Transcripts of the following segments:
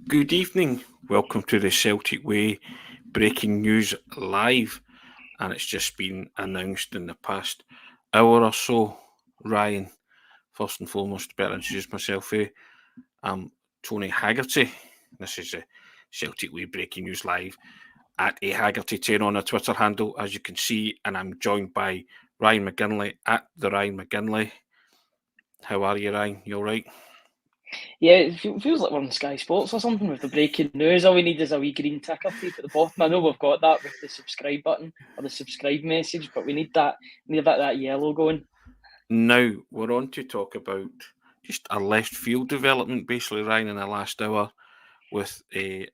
Good evening. Welcome to the Celtic Way breaking news live. And it's just been announced in the past hour or so. Ryan, first and foremost, better introduce myself. I'm Tony Haggerty. This is the Celtic Way breaking news live at a Haggerty10 on a Twitter handle, as you can see. And I'm joined by Ryan McGinlay at the Ryan McGinlay. How are you, Ryan? You all right? Yeah, it feels like we're on Sky Sports or something with the breaking news. All we need is a wee green ticker tape at the bottom. I know we've got that with the subscribe button or the subscribe message, but we need that. We need a bit of that yellow going. Now we're on to talk about just a left field development, basically, Ryan, in the last hour with a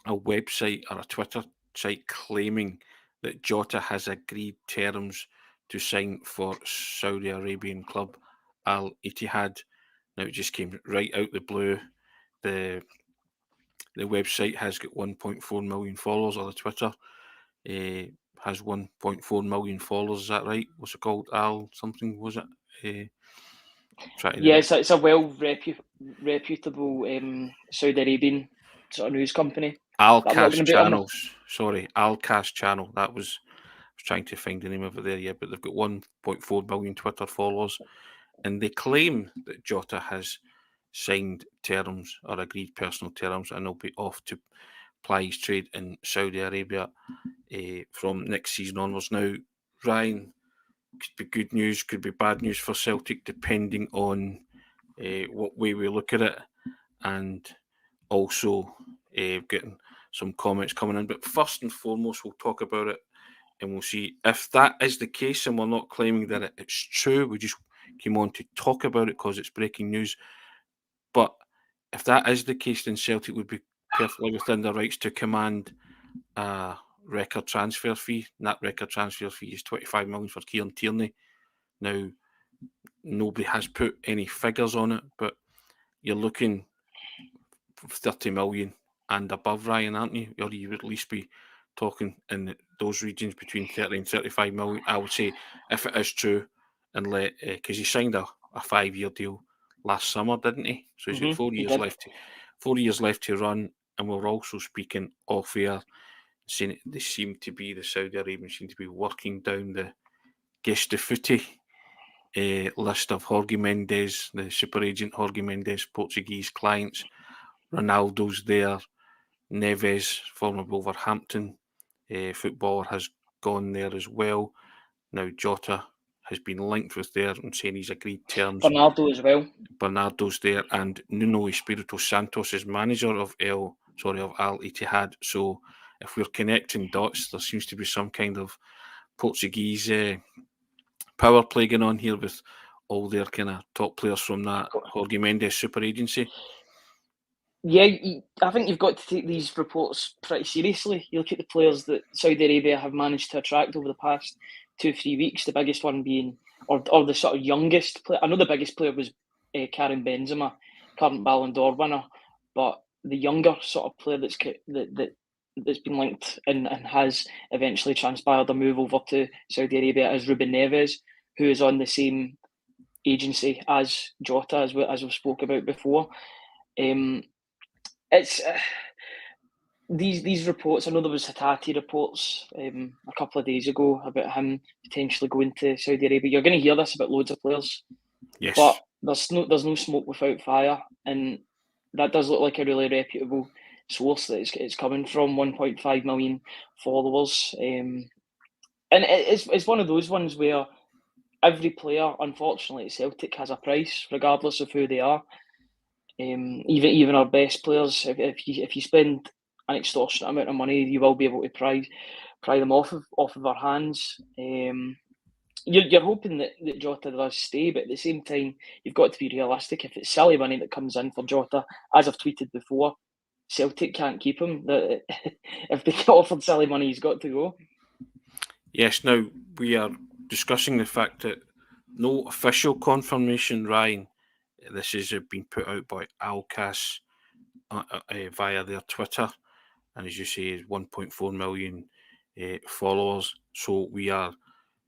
website or a Twitter site claiming that Jota has agreed terms to sign for Saudi Arabian club Al-Ittihad. Now it just came right out the blue. The the website has got 1.4 million followers, or the Twitter has 1.4 million followers. Is that right? What's it called? Al something was it? Try to Yeah, it's a reputable Saudi Arabian sort of news company. But I'm not Alcast going to be. I'm not. channels. Sorry, Alcast channel. That was I was trying to find the name of it there. Yeah, but they've got 1.4 billion Twitter followers, and they claim that Jota has signed terms or agreed personal terms, and he'll be off to ply his trade in Saudi Arabia from next season onwards. Now, Ryan, could be good news, could be bad news for Celtic, depending on what way we look at it, and also getting some comments coming in. But first and foremost, we'll talk about it and we'll see if that is the case. And we're not claiming that it's true. We just came on to talk about it because it's breaking news. But if that is the case, then Celtic would be perfectly within their rights to command a record transfer fee. And that record transfer fee is 25 million for Kieran Tierney. Now, nobody has put any figures on it, but you're looking 30 million and above, Ryan, aren't you? Or you would at least be talking in those regions between 30 and 35 million. I would say, if it is true, and let because he signed a 5 year deal last summer, didn't he? So he's got Mm-hmm, four he years did. left. 4 years left to run, and we're also speaking off air, saying they seem to be the Saudi Arabians seem to be working down the Gestafuti list of Jorge Mendes, the super agent Jorge Mendes, Portuguese clients. Ronaldo's there. Neves, former Wolverhampton footballer, has gone there as well. Now Jota has been linked with there and saying he's agreed terms. Bernardo as well. Bernardo's there, and Nuno Espirito Santos is manager of Al Ittihad. So if we're connecting dots, there seems to be some kind of Portuguese power play going on here with all their kind of top players from that Jorge Mendes super agency. Yeah, I think you've got to take these reports pretty seriously. You look at the players that Saudi Arabia have managed to attract over the past 2 3 weeks. The biggest one being, or the sort of youngest player. I know the biggest player was Karim Benzema, current Ballon d'Or winner, but the younger sort of player that's been linked and has eventually transpired a move over to Saudi Arabia is Ruben Neves, who is on the same agency as Jota, as we've spoke about before. It's these reports. I know there was Hattati reports a couple of days ago about him potentially going to Saudi Arabia. You're going to hear this about loads of players, Yes. but there's no smoke without fire, and that does look like a really reputable source that it's coming from. 1.5 million followers, and it's one of those ones where every player, unfortunately, at Celtic has a price, regardless of who they are. Even our best players, if you spend an extortionate amount of money, you will be able to pry them off of our hands. You're hoping that Jota does stay, but at the same time, you've got to be realistic. If it's silly money that comes in for Jota, as I've tweeted before, Celtic can't keep him. If they get offered silly money, he's got to go. Yes, now we are discussing the fact that no official confirmation, Ryan. This has been put out by Alcas via their Twitter, and as you say, is 1.4 million followers. So we are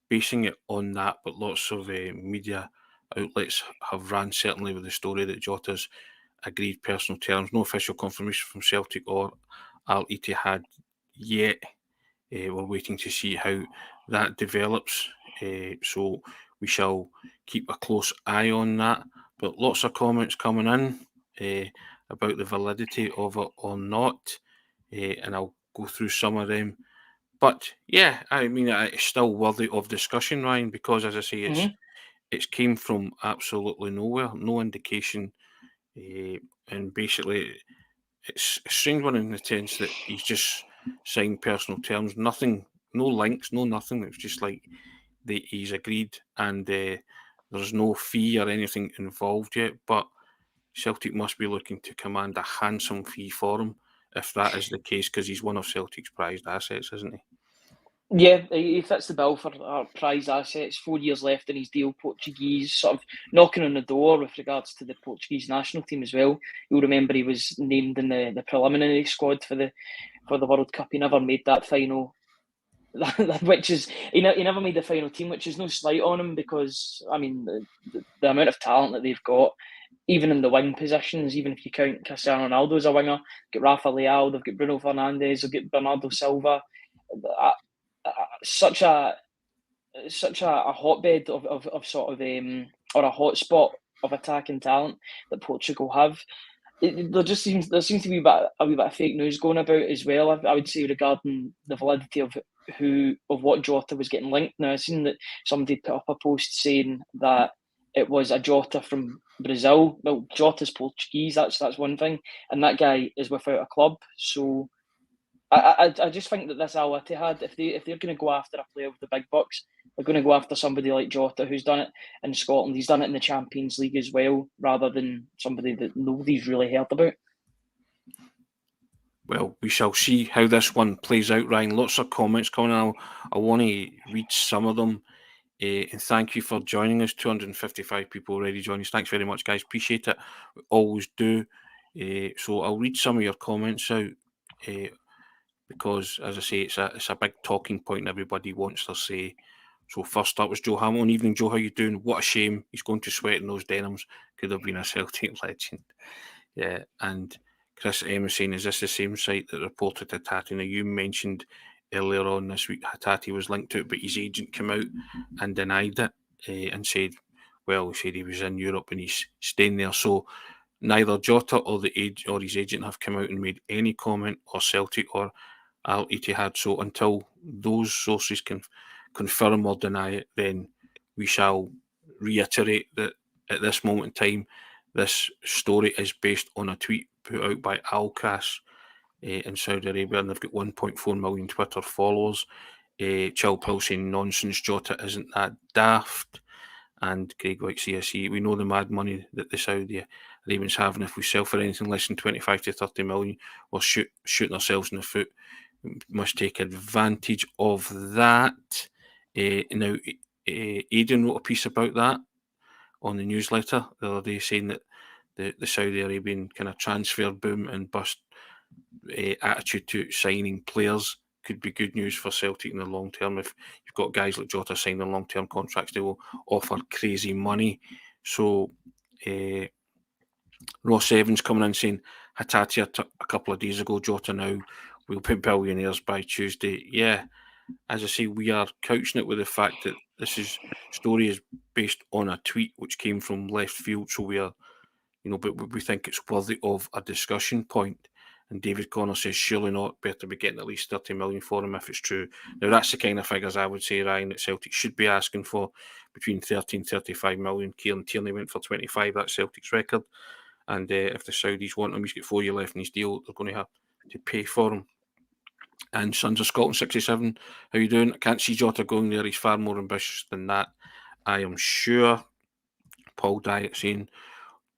basing it on that, but lots of media outlets have ran certainly with the story that Jota's agreed personal terms. No official confirmation from Celtic or Al-Ittihad yet. We're waiting to see how that develops. So we shall keep a close eye on that. But lots of comments coming in about the validity of it or not. And I'll go through some of them. But yeah, I mean, it's still worthy of discussion, Ryan, because as I say, it's came from absolutely nowhere, no indication, and basically it's a strange one in the sense that he's just signed personal terms, nothing, no links, no nothing. It's just like he's agreed, and there's no fee or anything involved yet. But Celtic must be looking to command a handsome fee for him if that is the case, because he's one of Celtic's prized assets, isn't he? Yeah, he fits the bill for our prize assets. 4 years left in his deal. Portuguese, sort of knocking on the door with regards to the Portuguese national team as well. You'll remember he was named in the preliminary squad for the World Cup. He never made that final, which is he never made the final team, which is no slight on him, because I mean the amount of talent that they've got, even in the wing positions, even if you count Cristiano Ronaldo as a winger, they've got Rafa Leao, they've got Bruno Fernandes, they've got Bernardo Silva. Such a hotbed of sort of or a hotspot of attacking talent that Portugal have. There seems to be a wee bit of fake news going about as well. I would say, regarding the validity of what Jota was getting linked. Now, I've seen that somebody put up a post saying that it was a Jota from Brazil. Well, Jota's Portuguese. That's one thing, and that guy is without a club. So I just think that this Al-Ittihad, if they're going to go after a player with the big bucks, they're going to go after somebody like Jota, who's done it in Scotland. He's done it in the Champions League as well, rather than somebody that nobody's really heard about. Well, we shall see how this one plays out, Ryan. Lots of comments coming in. I want to read some of them. And thank you for joining us. 255 people already joined us. Thanks very much, guys. Appreciate it. We always do. So I'll read some of your comments out. Because, as I say, it's a big talking point and everybody wants their say. So first up was Joe Hamilton. Evening, Joe. How you doing? What a shame. He's going to sweat in those denims. Could have been a Celtic legend. Yeah, and Chris M is saying, is this the same site that reported Hatate? Now, you mentioned earlier on this week Hatate was linked to it, but his agent came out and denied it and said, well, he said he was in Europe and he's staying there. So neither Jota or his agent have come out and made any comment, or Celtic or Al-Ittihad. So until those sources can confirm or deny it, then we shall reiterate that at this moment in time, this story is based on a tweet put out by Alcas in Saudi Arabia, and they've got 1.4 million Twitter followers. Chill Pill saying nonsense, Jota isn't that daft. And Craig White CSE, we know the mad money that the Saudi Arabians have, and if we sell for anything less than 25 to 30 million, we're shooting ourselves in the foot. We must take advantage of that. Now, Aidan wrote a piece about that on the newsletter the other day, saying that the Saudi Arabian kind of transfer boom and bust attitude to signing players could be good news for Celtic in the long term. If you've got guys like Jota signing long-term contracts, they will offer crazy money. So Ross Evans coming in saying Hatate a couple of days ago, Jota now, we'll be billionaires by Tuesday. Yeah, as I say, we are couching it with the fact that this story is based on a tweet which came from left field. So we are, but we think it's worthy of a discussion point. And David Connor says, surely not, better be getting at least 30 million for him if it's true. Now, that's the kind of figures I would say, Ryan, that Celtic should be asking for, between 30 and 35 million. Kieran Tierney went for 25, that's Celtic's record. And if the Saudis want him, he's got 4 years left in his deal, they're going to have to pay for him. And Sons of Scotland 67, how you doing? I can't see Jota going there, he's far more ambitious than that, I am sure. Paul Dyatt saying,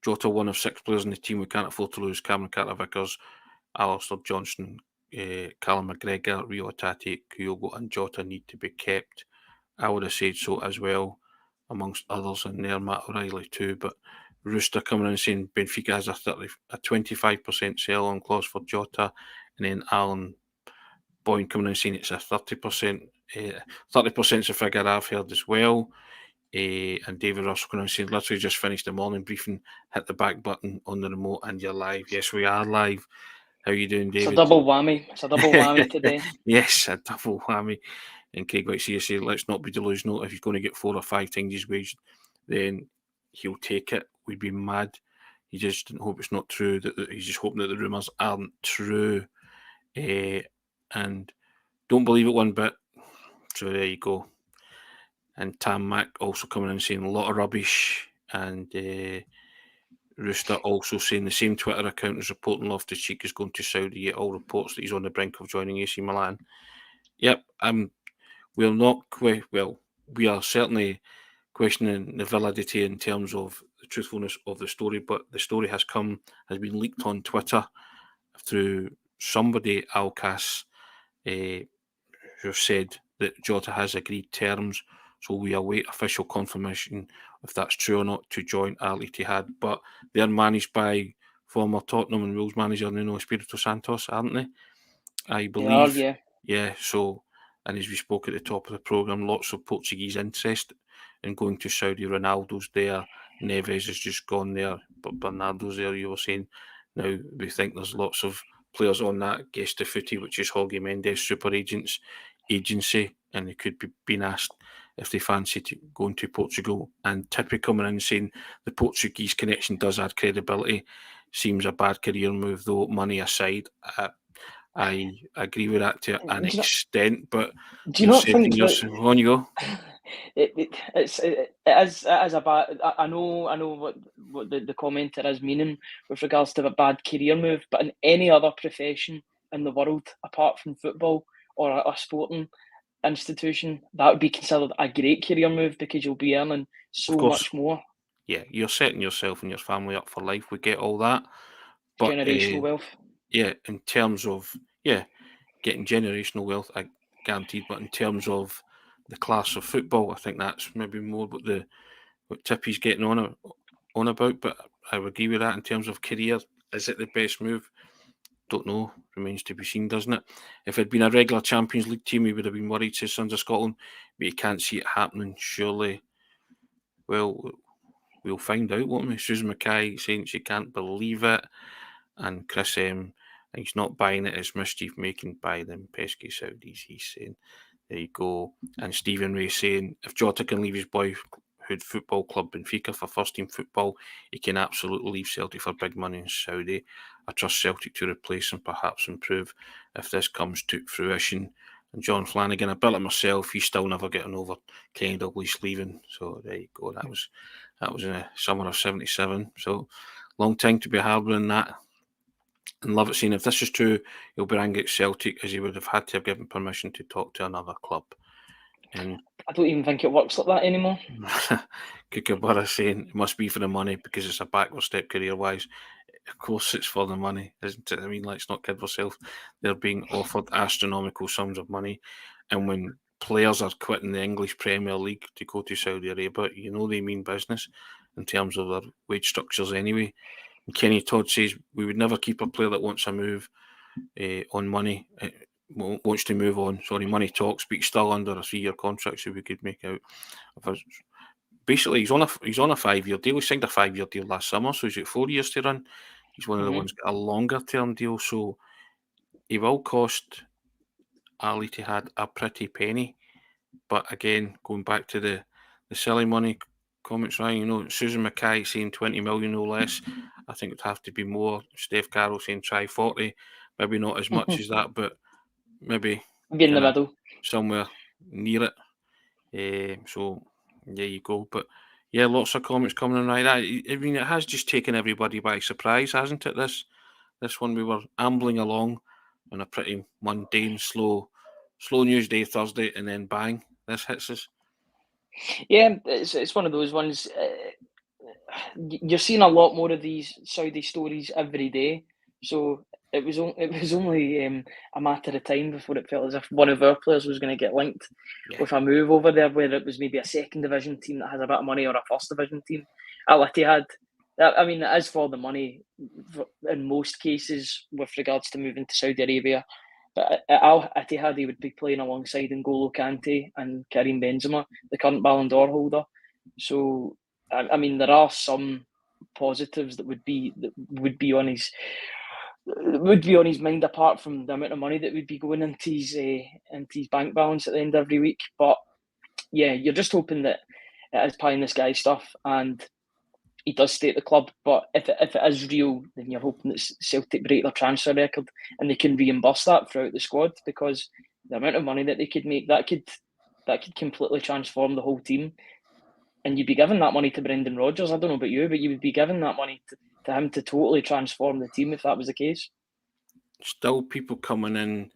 Jota, one of 6 players in the team we can't afford to lose. Cameron Carter-Vickers, Alistair Johnston, Callum McGregor, Rio Hatate, Kyogo and Jota need to be kept. I would have said so as well, amongst others, and there Matt O'Reilly too. But Rooster coming in saying Benfica has a 25% sell-on clause for Jota, and then Alan Boyne coming in saying it's a 30%. 30% is a figure I've heard as well. And David Russell going on saying, literally just finished the morning briefing, hit the back button on the remote and you're live. Yes, we are live. How are you doing, David? It's a double whammy. It's a double whammy today. Yes, a double whammy. And Craig White say, let's not be delusional. If he's going to get 4 or 5 times his wage, then he'll take it. We'd be mad. He just didn't hope it's not true. He's just hoping that the rumours aren't true. And don't believe it one bit. So there you go. And Tam Mac also coming in saying a lot of rubbish. And Rooster also saying the same Twitter account is reporting Loftus-Cheek is going to Saudi, yet all reports that he's on the brink of joining AC Milan. Yep, we're not we are certainly questioning the validity in terms of the truthfulness of the story, but the story has been leaked on Twitter through somebody, Alcas, who said that Jota has agreed terms, so we await official confirmation if that's true or not to join Al-Ittihad. But they're managed by former Tottenham and Wolves manager Nuno Espirito Santos, aren't they? I believe. They are, yeah. So, and as we spoke at the top of the programme, lots of Portuguese interest in going to Saudi. Ronaldo's there, Neves has just gone there, but Bernardo's there, you were saying. Now, we think there's lots of players on that Gesta Footy, which is Jorge Mendes Super Agents agency, and they could be being asked if they fancy going to Portugal. And Tippy coming in saying the Portuguese connection does add credibility. Seems a bad career move, though, money aside. I agree with that to an extent, but do you not think that, on you go. It is a bad. I know what the commenter is meaning with regards to a bad career move, but in any other profession in the world apart from football or a sporting institution, that would be considered a great career move because you'll be earning so much more. Yeah, you're setting yourself and your family up for life. We get all that, but generational wealth. Yeah, in terms of getting generational wealth, I guaranteed. But in terms of the class of football, I think that's maybe more what Tippy's getting on about. But I would agree with that. In terms of career, is it the best move? Don't know. Remains to be seen, doesn't it? If it had been a regular Champions League team, he would have been worried, says Sons of Scotland. But you can't see it happening, surely. Well, we'll find out, won't we? Susan Mackay saying she can't believe it. And Chris M, he's not buying it, it's mischief making by them pesky Saudis, he's saying. There you go. And Stephen Ray saying, if Jota can leave his boyhood football club Benfica for first team football, he can absolutely leave Celtic for big money in Saudi. I trust Celtic to replace and perhaps improve if this comes to fruition. And John Flanagan, a bit like myself, he's still never getting over Kenny Dalglish leaving. So there you go. That was in the summer of 77. So long time to be harbouring that. And love it saying, if this is true, he'll be angry at Celtic as he would have had to have given permission to talk to another club. And I don't even think it works like that anymore. Kookaburra saying it must be for the money because it's a backward step career-wise. Of course it's for the money, isn't it? I mean, let's not kid ourselves. They're being offered astronomical sums of money. And when players are quitting the English Premier League to go to Saudi Arabia, you know they mean business in terms of their wage structures anyway. And Kenny Todd says, we would never keep a player that wants a move on money, wants to move on. Sorry, money talks, but he's still under a 3-year contract, so we could make out. Basically, he's on a 5-year deal. He signed a 5-year deal last summer, so he's got 4 years to run. He's one of the ones got a longer term deal, so he will cost Al-Ittihad a pretty penny. But again, going back to the silly money comments, Ryan, Susan Mackay saying 20 million, no less. I think it'd have to be more. Steph Carroll saying try 40. Maybe not as much as that, but maybe in the middle. Somewhere near it. So there you go. But yeah, lots of comments coming in right. I mean, it has just taken everybody by surprise, hasn't it? This one, we were ambling along on a pretty mundane, slow news day Thursday, and then bang, this hits us. Yeah, it's one of those ones. You're seeing a lot more of these Saudi stories every day, so it was only a matter of time before it felt as if one of our players was going to get linked with a move over there, whether it was maybe a second division team that has a bit of money or a first division team. Al-Ittihad, I mean, it is for the money in most cases with regards to moving to Saudi Arabia. But at Al-Ittihad, he would be playing alongside N'Golo Kante and Karim Benzema, the current Ballon d'Or holder. So, I mean, there are some positives that would be on his mind, apart from the amount of money that would be going into his bank balance at the end of every week. But yeah, you're just hoping that it is pie in the sky stuff and he does stay at the club. But if it is real, then you're hoping that Celtic break their transfer record and they can reimburse that throughout the squad, because the amount of money that they could make, that could completely transform the whole team. And you'd be giving that money to Brendan Rodgers. I don't know about you, but you would be giving that money to him to totally transform the team if that was the case. Still people coming in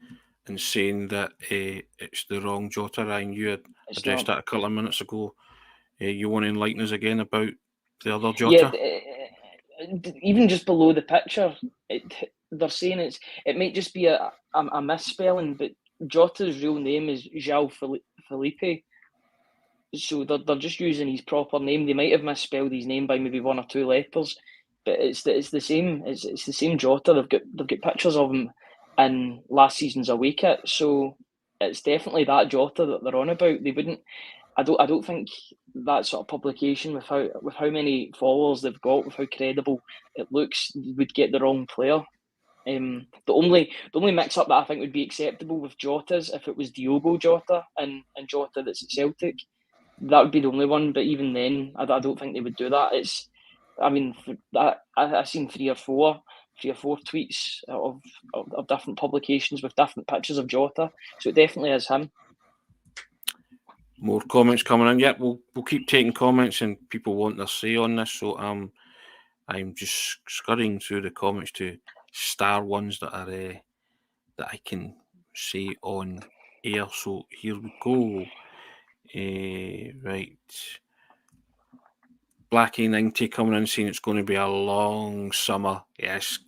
and saying that it's the wrong Jota. Ryan, you had addressed that a couple of minutes ago. You want to enlighten us again about the other Jota? Yeah, even just below the picture, they're saying it might just be a misspelling, but Jota's real name is João Felipe. So they're just using his proper name. They might have misspelled his name by maybe 1 or 2 letters, but it's the same. It's the same Jota. They've got pictures of him in last season's away kit. So it's definitely that Jota that they're on about. They wouldn't. I don't think that sort of publication, with how many followers they've got, with how credible it looks, would get the wrong player. The only mix up that I think would be acceptable with Jota's if it was Diogo Jota and Jota that's at Celtic. That would be the only one, but even then, I don't think they would do that. I've seen three or four tweets of different publications with different pictures of Jota, so it definitely is him. More comments coming in. Yep, we'll keep taking comments, and people want their say on this. So I'm just scurrying through the comments to star ones that are that I can say on air. So here we go. Right. Blackie90 coming in saying it's going to be a long summer. Yes,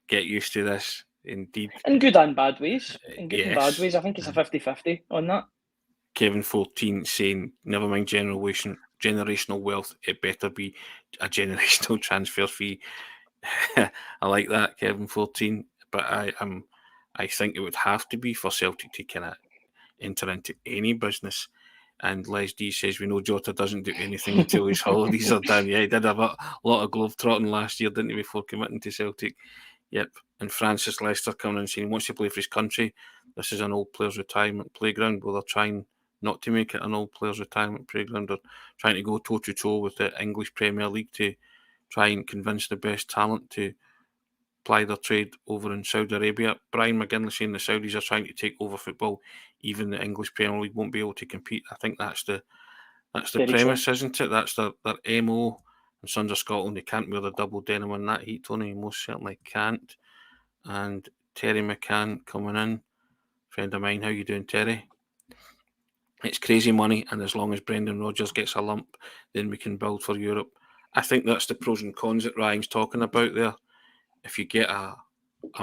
get used to this. Indeed. In good and bad ways. In good and bad ways. I think it's a 50-50 on that. Kevin 14 saying, never mind generational wealth, it better be a generational transfer fee. I like that, Kevin 14. But I think it would have to be for Celtic to kind of enter into any business. And Les D says, we know Jota doesn't do anything until his holidays are done. Yeah, he did have a lot of globetrotting last year, didn't he, before committing to Celtic? Yep. And Francis Lester coming in and saying, wants to play for his country. This is an old players' retirement playground. Well, they're trying not to make it an old players' retirement playground. They're trying to go toe-to-toe with the English Premier League to try and convince the best talent to ply their trade over in Saudi Arabia. Ryan McGinlay saying the Saudis are trying to take over football. Even the English Premier League won't be able to compete. I think that's the premise, isn't it? That's their MO. And Sons of Scotland, they can't wear the double denim in that heat, Tony. Most certainly can't. And Terry McCann coming in. Friend of mine, how you doing, Terry? It's crazy money, and as long as Brendan Rodgers gets a lump, then we can build for Europe. I think that's the pros and cons that Ryan's talking about there. If you get a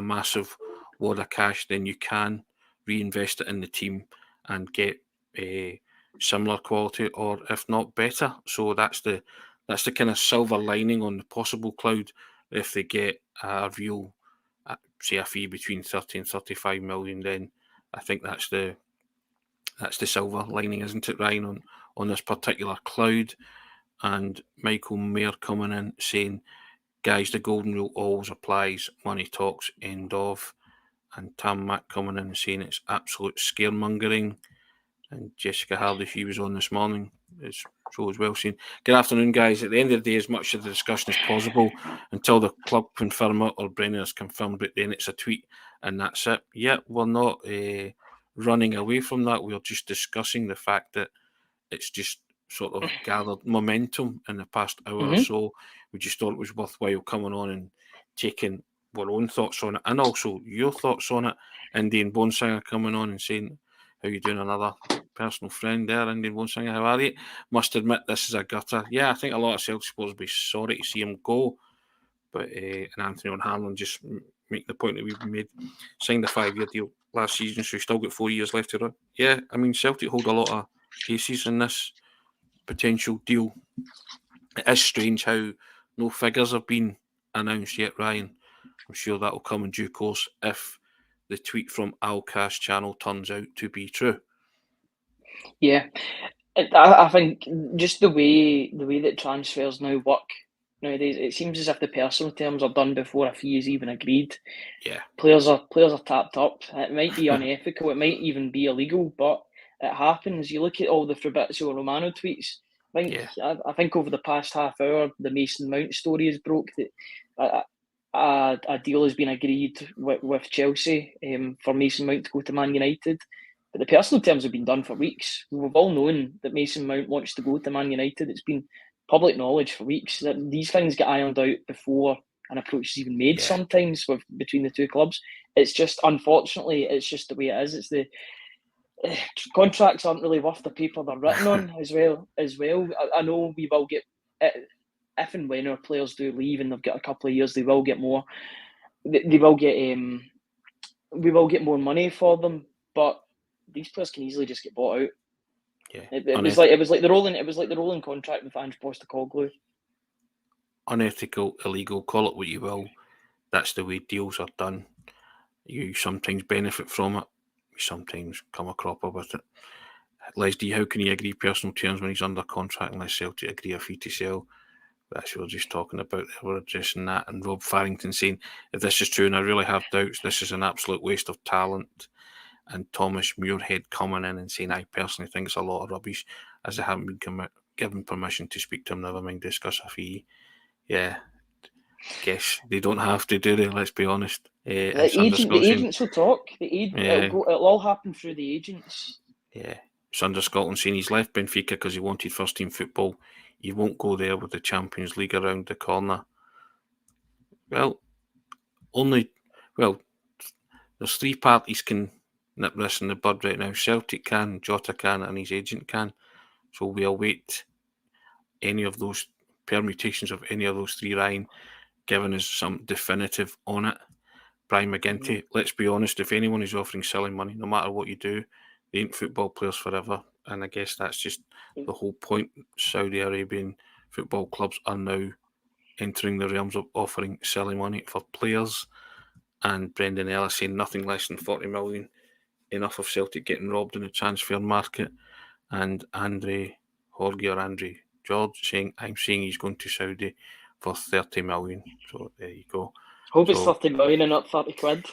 massive wad of cash, then you can reinvest it in the team and get a similar quality, or if not better. So that's the kind of silver lining on the possible cloud. If they get a real, say, a fee between 30 and 35 million, then I think that's the silver lining, isn't it, Ryan, on this particular cloud? And Michael Mayer coming in saying, guys, the golden rule always applies. Money talks, end of. And Tam Mack coming in and saying it's absolute scaremongering. And Jessica Hardy, she was on this morning, so as well seen. Good afternoon, guys. At the end of the day, as much of the discussion as possible until the club confirm it or Brennan has confirmed it, then it's a tweet and that's it. Yeah, we're not running away from that. We're just discussing the fact that it's just sort of gathered momentum in the past hour or so. We just thought it was worthwhile coming on and taking our own thoughts on it and also your thoughts on it. Indian Bonesinger coming on and saying, how you doing? Another personal friend there, Indian Bonesinger, how are you? Must admit this is a gutter. Yeah, I think a lot of Celtic supporters will be sorry to see him go. But and Anthony O'Hanlon just make the point that we've made. Signed a 5-year deal last season, so he's still got 4 years left to run. Yeah, I mean, Celtic hold a lot of aces in this potential deal. It is strange how no figures have been announced yet, Ryan. I'm sure that will come in due course if the tweet from Alcast channel turns out to be true. Yeah, I think just the way that transfers now work nowadays, it seems as if the personal terms are done before a fee is even agreed. Yeah. Players are tapped up. It might be unethical, it might even be illegal, but it happens. You look at all the Fabrizio Romano tweets. I think over the past half hour, the Mason Mount story has broke that a deal has been agreed with Chelsea for Mason Mount to go to Man United. But the personal terms have been done for weeks. We've all known that Mason Mount wants to go to Man United. It's been public knowledge for weeks that these things get ironed out before an approach is even made. Sometimes between the two clubs, it's just unfortunately it's just the way it is. It's the contracts aren't really worth the paper they're written on as well. I know we will get if and when our players do leave and they've got a couple of years, they will get more. They will get we will get more money for them, but these players can easily just get bought out. Yeah, it was like the rolling contract with Ange Postecoglou. Unethical, illegal, call it what you will. That's the way deals are done. You sometimes benefit from it. You sometimes come a cropper with it. Leslie, how can he agree personal terms when he's under contract unless Celtic agree a fee to sell? That's what we were just talking about. We're addressing that. And Rob Farrington saying, if this is true, and I really have doubts, this is an absolute waste of talent. And Thomas Muirhead coming in and saying, I personally think it's a lot of rubbish, as they haven't been given permission to speak to him, never mind discuss a fee. Yeah, guess they don't have to, do they? Let's be honest. The agents will talk. It'll all happen through the agents. Yeah. Sunder Scotland saying he's left Benfica because he wanted first team football. He won't go there with the Champions League around the corner. Well, there's three parties can nip this in the bud right now. Celtic can, Jota can, and his agent can. So we await any of those permutations of any of those three, Ryan, giving us some definitive on it. Ryan McGinlay, let's be honest, if anyone is offering selling money, no matter what you do, they ain't football players forever. And I guess that's just the whole point. Saudi Arabian football clubs are now entering the realms of offering selling money for players. And Brendan Ellis saying nothing less than 40 million. Enough of Celtic getting robbed in the transfer market. And Andre George saying, I'm saying he's going to Saudi for 30 million. So there you go. Hope it's 30 million and not 30 quid.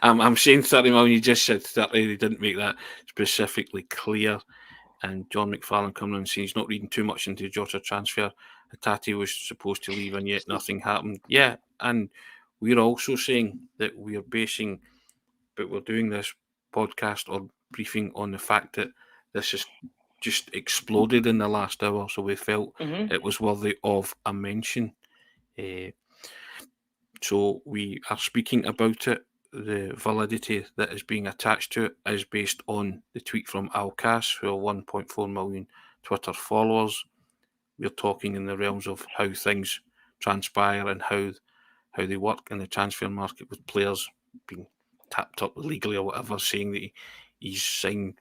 I'm saying 30 million. You just said 30. They didn't make that specifically clear. And John McFarlane coming in and saying he's not reading too much into the Jota transfer. Hatate was supposed to leave and yet nothing happened. Yeah, and we're also saying that we're doing this podcast or briefing on the fact that this has just exploded in the last hour. So we felt it was worthy of a mention. So we are speaking about it. The validity that is being attached to it is based on the tweet from Al-Kass, who are 1.4 million Twitter followers. We're talking in the realms of how things transpire and how they work in the transfer market with players being tapped up legally or whatever, saying that he's signed,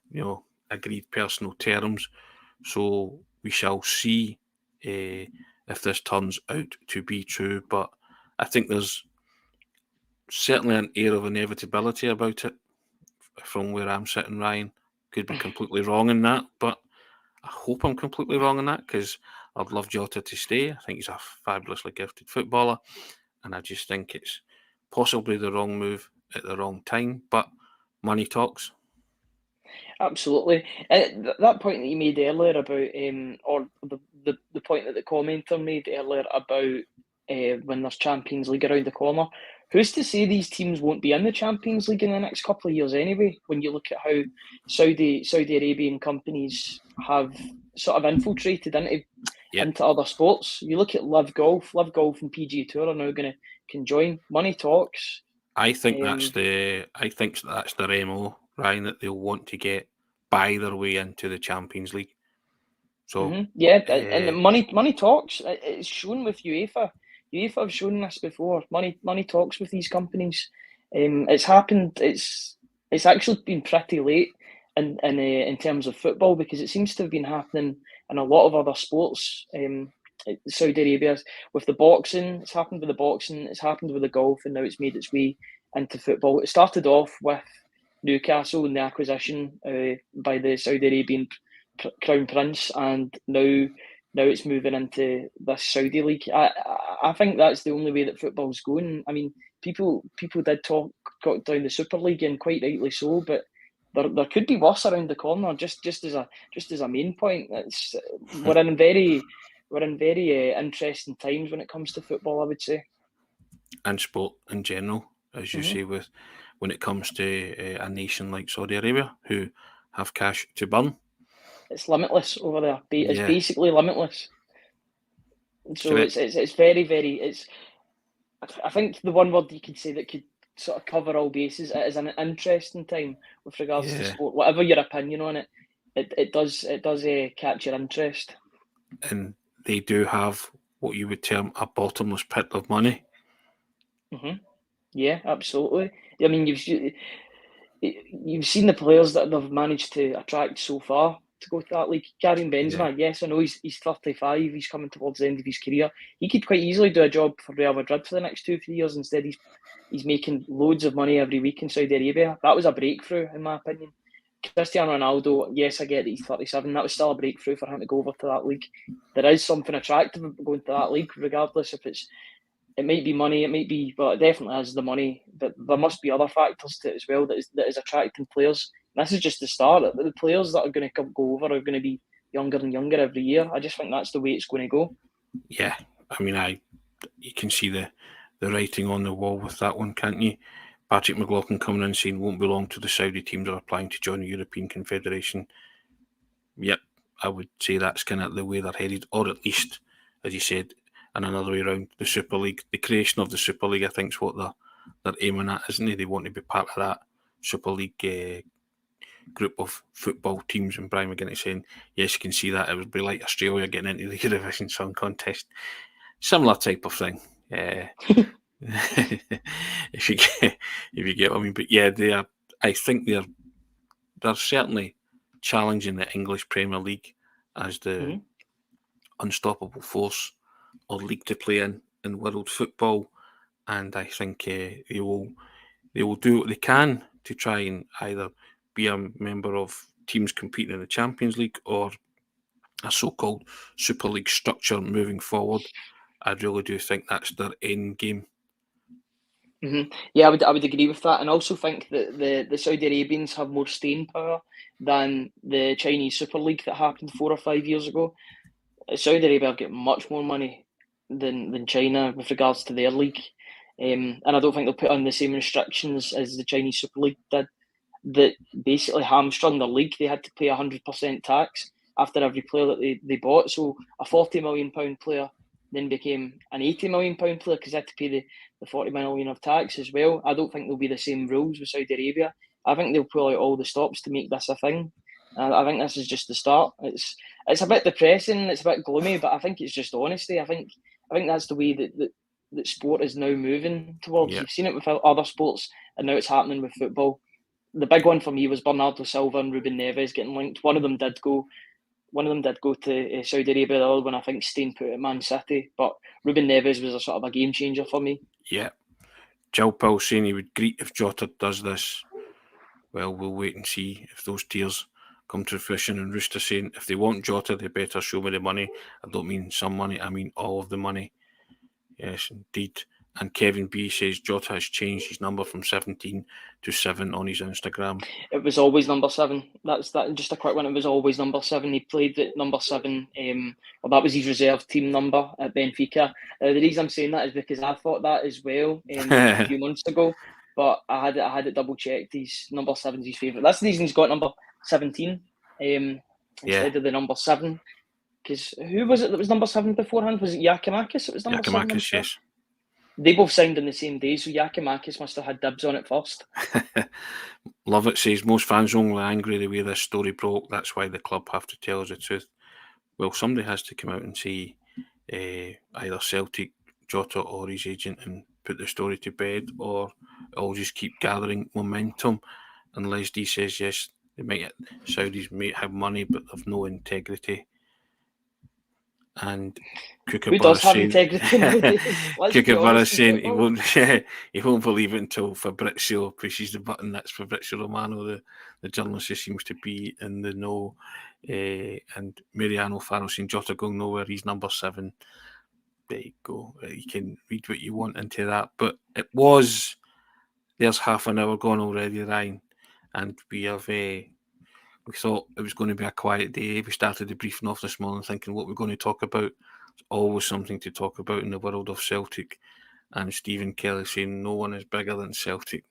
agreed personal terms. So we shall see if this turns out to be true. But I think there's certainly an air of inevitability about it from where I'm sitting, Ryan. Could be completely wrong in that, but I hope I'm completely wrong in that because I'd love Jota to stay. I think he's a fabulously gifted footballer, and I just think it's possibly the wrong move at the wrong time, but money talks. Absolutely. That point that you made earlier about, or the point that the commenter made earlier about when there's Champions League around the corner, who's to say these teams won't be in the Champions League in the next couple of years anyway, when you look at how Saudi Arabian companies have sort of infiltrated into other sports. You look at Live Golf and PGA Tour are now going to conjoin. Money talks. I think that's their MO, Ryan, that they'll want to buy their way into the Champions League. So and the money talks. It's shown with UEFA. UEFA have shown this before. Money talks with these companies. It's happened. It's actually been pretty late in terms of football because it seems to have been happening in a lot of other sports. Saudi Arabia with the boxing. It's happened with the boxing. It's happened with the golf, and now it's made its way into football. It started off with Newcastle and the acquisition by the Saudi Arabian Crown Prince, and now it's moving into this Saudi league. I think that's the only way that football's going. I mean, people did talk down the Super League, and quite rightly so, but there could be worse around the corner. Just as a main point, we're in very interesting times when it comes to football, I would say, and sport in general, as you say, with when it comes to a nation like Saudi Arabia, who have cash to burn. It's limitless over there. It's basically limitless. So Correct. it's very, very. I think the one word you could say that could sort of cover all bases. It is an interesting time with regards to sport. Whatever your opinion on it, it does catch your interest. And they do have what you would term a bottomless pit of money. Yeah, absolutely. I mean, you've seen the players that they've managed to attract so far to go to that league. Karim Benzema, yes, I know he's 35. He's coming towards the end of his career. He could quite easily do a job for Real Madrid for the next 2-3 years. Instead, he's making loads of money every week in Saudi Arabia. That was a breakthrough, in my opinion. Cristiano Ronaldo, yes, I get that he's 37. That was still a breakthrough for him to go over to that league. There is something attractive about going to that league, regardless if it might be money, it definitely has the money. But there must be other factors to it as well that is attracting players. And this is just the start. The players that are going to go over are going to be younger and younger every year. I just think that's the way it's going to go. Yeah, I mean, you can see the writing on the wall with that one, can't you? Patrick McLaughlin coming in saying won't belong to the Saudi teams or applying to join the European Confederation. Yep, I would say that's kind of the way they're headed, or at least, as you said, in another way around, the Super League. The creation of the Super League, I think, is what they're aiming at, isn't it? They want to be part of that Super League group of football teams. And Ryan McGinlay saying, yes, you can see that. It would be like Australia getting into the Eurovision Song Contest. Similar type of thing. If you get what I mean. But yeah, I think they're certainly challenging the English Premier League as the unstoppable force or league to play in world football, and I think they will do what they can to try and either be a member of teams competing in the Champions League or a so-called Super League structure moving forward. I really do think that's their end game. Yeah, I would agree with that, and also think that the Saudi Arabians have more staying power than the Chinese Super League that happened 4 or 5 years ago. Saudi Arabia have got much more money than China with regards to their league, and I don't think they'll put on the same restrictions as the Chinese Super League did, that basically hamstrung their league. They had to pay 100% tax after every player that they bought. So a £40 million player then became an £80 million player because they had to pay the £40 million of tax as well. I don't think there'll be the same rules with Saudi Arabia. I think they'll pull out all the stops to make this a thing. I think this is just the start. It's a bit depressing, it's a bit gloomy, but I think it's just honesty. I think that's the way that sport is now moving towards. You've seen it with other sports, and now it's happening with football. The big one for me was Bernardo Silva and Ruben Neves getting linked. One of them did go to Saudi Arabia. The other one, I think, staying put at Man City. But Ruben Neves was a sort of a game changer for me. Yeah. Joe Paul saying he would greet if Jota does this. Well, we'll wait and see if those tears come to fruition. And Rooster saying if they want Jota, they better show me the money. I don't mean some money, I mean all of the money. Yes, indeed. And Kevin B says Jota has changed his number from 17 to 7 on his Instagram. It was always number 7. That's that. Just a quick one. It was always number 7. He played at number 7. That was his reserve team number at Benfica. The reason I'm saying that is because I thought that as well a few months ago, but I had it double checked. His number 7's his favourite. That's the reason he's got number 17 instead of the number 7. Because who was it that was number 7 beforehand? Was it Yakimakis? It was number 7. Yakimakis, yes. They both signed on the same day, so Yakimakis must have had dibs on it first. Love it says most fans are only angry the way this story broke. That's why the club have to tell us the truth. Well, somebody has to come out and say either Celtic, Jota, or his agent and put the story to bed, or it'll just keep gathering momentum. And Les D says yes, Saudis might have money, but they've no integrity. and Who Kookaburra does have saying, integrity nowadays? Let's be Kookaburra honest in saying football. he won't believe it until Fabrizio pushes the button. That's Fabrizio Romano, the journalist who seems to be in the know. And Mariano Farrell saying Jota going nowhere, he's number 7. There you go. You can read what you want into that. But there's half an hour gone already, Ryan, and we thought it was going to be a quiet day. We started the briefing off this morning thinking what we're going to talk about. There's always something to talk about in the world of Celtic. And Stephen Kelly saying no one is bigger than Celtic.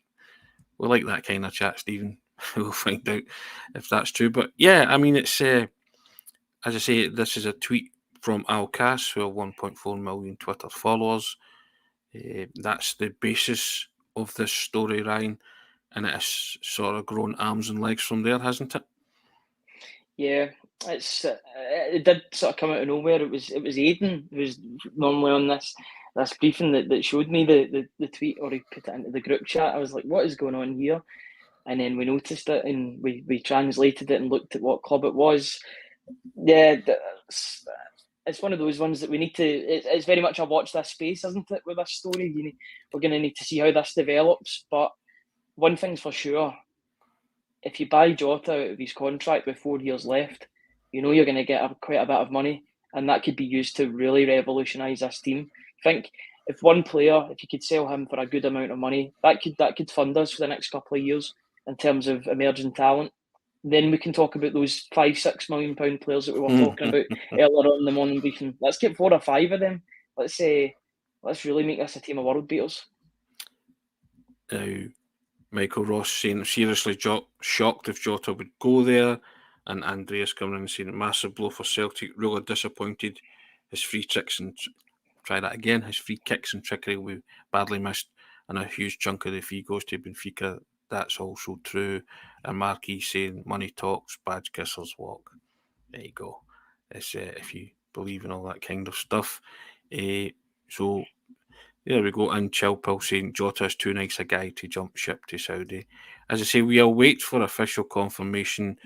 We like that kind of chat, Stephen. We'll find out if that's true. But yeah, I mean, it's as I say, this is a tweet from Al Cass, who have 1.4 million Twitter followers. That's the basis of this story, Ryan, and it has sort of grown arms and legs from there, hasn't it? Yeah, it did sort of come out of nowhere. It was Aidan who's normally on this briefing that showed me the tweet, or he put it into the group chat. I was like, what is going on here? And then we noticed it, and we translated it and looked at what club it was. Yeah, it's one of those ones that we need to. It's very much a watch this space, isn't it? With this story, we're going to need to see how this develops. But one thing's for sure: if you buy Jota out of his contract with 4 years left, you're going to get quite a bit of money, and that could be used to really revolutionise this team. I think if one player, if you could sell him for a good amount of money, that could fund us for the next couple of years in terms of emerging talent. Then we can talk about those £5-6 million players that we were talking about earlier on in the morning briefing. Let's get 4 or 5 of them. Let's really make this a team of world beaters. Now, Michael Ross saying seriously shocked if Jota would go there, and Andreas coming in and saying massive blow for Celtic, really disappointed. His free tricks and his free kicks and trickery will be badly missed, and a huge chunk of the fee goes to Benfica. That's also true. And Marquis saying money talks, badge kissers walk. There you go. It's if you believe in all that kind of stuff. So there we go. And Chilpel saying Jota is too nice a guy to jump ship to Saudi. As I say, we'll wait for official confirmation.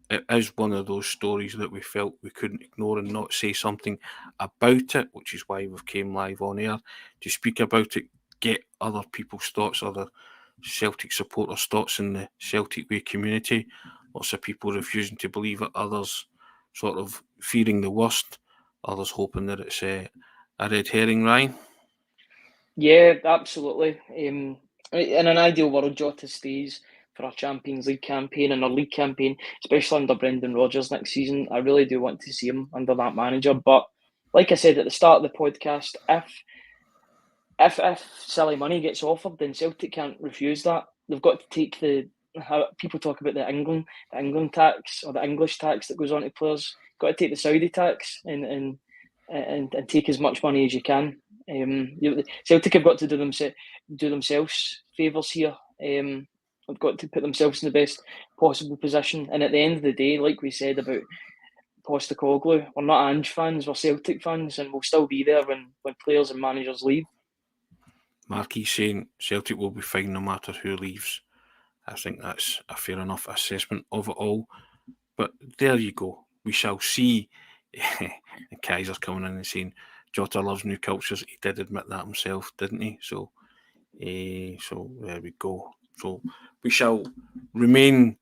It is one of those stories that we felt we couldn't ignore and not say something about it, which is why we've came live on air to speak about it, get other people's thoughts, other Celtic supporters' thoughts in the Celtic Way community. Lots of people refusing to believe it, others sort of fearing the worst, others hoping that it's a red herring, Ryan. Yeah, absolutely. In an ideal world, Jota stays for our Champions League campaign and our league campaign, especially under Brendan Rodgers next season. I really do want to see him under that manager. But like I said at the start of the podcast, if silly money gets offered, then Celtic can't refuse that. They've got to take how people talk about the England tax, or the English tax that goes on to players. Got to take the Saudi tax and take as much money as you can. Celtic have got to do themselves favours here. They've got to put themselves in the best possible position. And at the end of the day, like we said about Postecoglou, we're not Ange fans, we're Celtic fans, and we'll still be there when players and managers leave. Marquis saying Celtic will be fine no matter who leaves. I think that's a fair enough assessment of it all. But there you go. We shall see. Kaiser's coming in and saying Jota loves new cultures. He did admit that himself, didn't he? So there we go. So we shall remain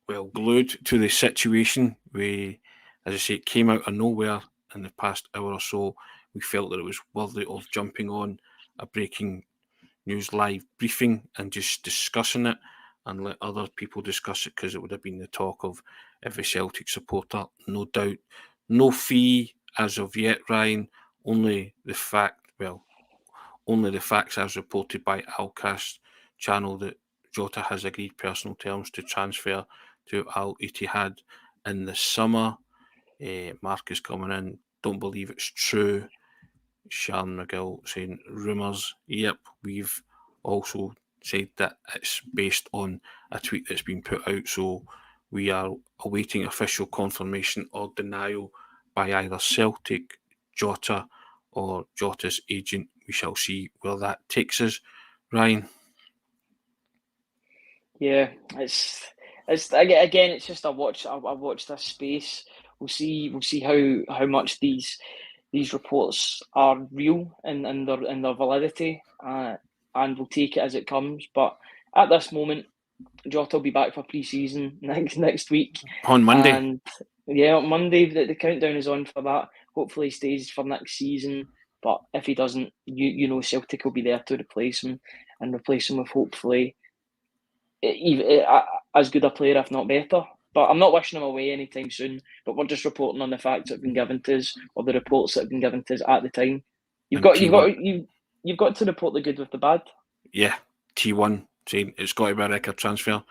glued to the situation. We, as I say, it came out of nowhere in the past hour or so. We felt that it was worthy of jumping on a breaking news live briefing and just discussing it and let other people discuss it, because it would have been the talk of every Celtic supporter, no doubt. No fee as of yet, Ryan. Only the facts as reported by Alcast channel that Jota has agreed personal terms to transfer to Al-Ittihad in the summer. Mark is coming in. Don't believe it's true. Sharon McGill saying rumours. Yep, we've also said that it's based on a tweet that's been put out, so we are awaiting official confirmation or denial by either Celtic, Jota, or Jota's agent. We shall see where that takes us, Ryan. Yeah, it's just a watch. I watch this space we'll see how much these reports are real and their validity, and we'll take it as it comes. But at this moment, Jota will be back for pre-season next week on Monday. And yeah, on Monday the countdown is on for that. Hopefully, he stays for next season. But if he doesn't, you know, Celtic will be there to replace him with hopefully as good a player, if not better. But I'm not wishing him away anytime soon. But we're just reporting on the facts that have been given to us, or the reports that have been given to us at the time. You've got to report the good with the bad. Yeah, T1 saying it's got to be a record transfer.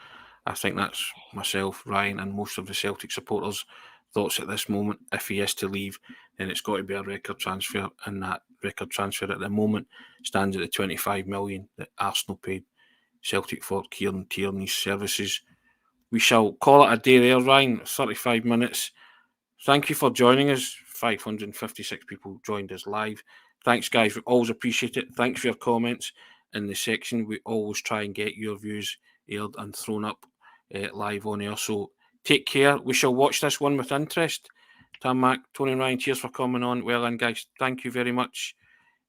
I think that's myself, Ryan, and most of the Celtic supporters' thoughts at this moment. If he is to leave, then it's got to be a record transfer, and that record transfer at the moment stands at the 25 million that Arsenal paid Celtic for Kieran Tierney's services. We shall call it a day there, Ryan. 35 minutes. Thank you for joining us. 556 people joined us live. Thanks, guys. We always appreciate it. Thanks for your comments in the section. We always try and get your views aired and thrown up live on air. So take care. We shall watch this one with interest. Tam Mac, Tony and Ryan, cheers for coming on. Well, and guys, thank you very much.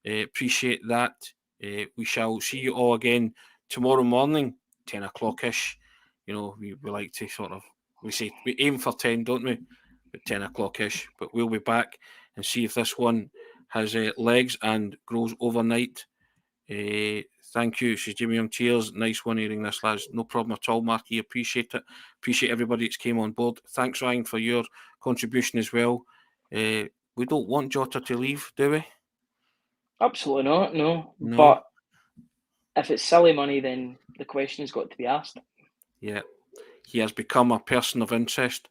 Appreciate that. We shall see you all again tomorrow morning, 10 o'clock-ish. You know, we like to we aim for 10, don't we? But 10 o'clock-ish. But we'll be back and see if this one has legs and grows overnight. Thank you, says Jimmy Young. Cheers. Nice one hearing this, lads. No problem at all, Marky. Appreciate it. Appreciate everybody that's came on board. Thanks, Ryan, for your contribution as well. We don't want Jota to leave, do we? Absolutely not, no. But if it's silly money, then the question has got to be asked. Yeah. He has become a person of interest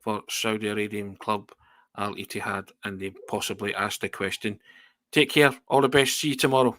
for Saudi Arabian club Al-Ittihad, and they possibly asked the question. Take care. All the best. See you tomorrow.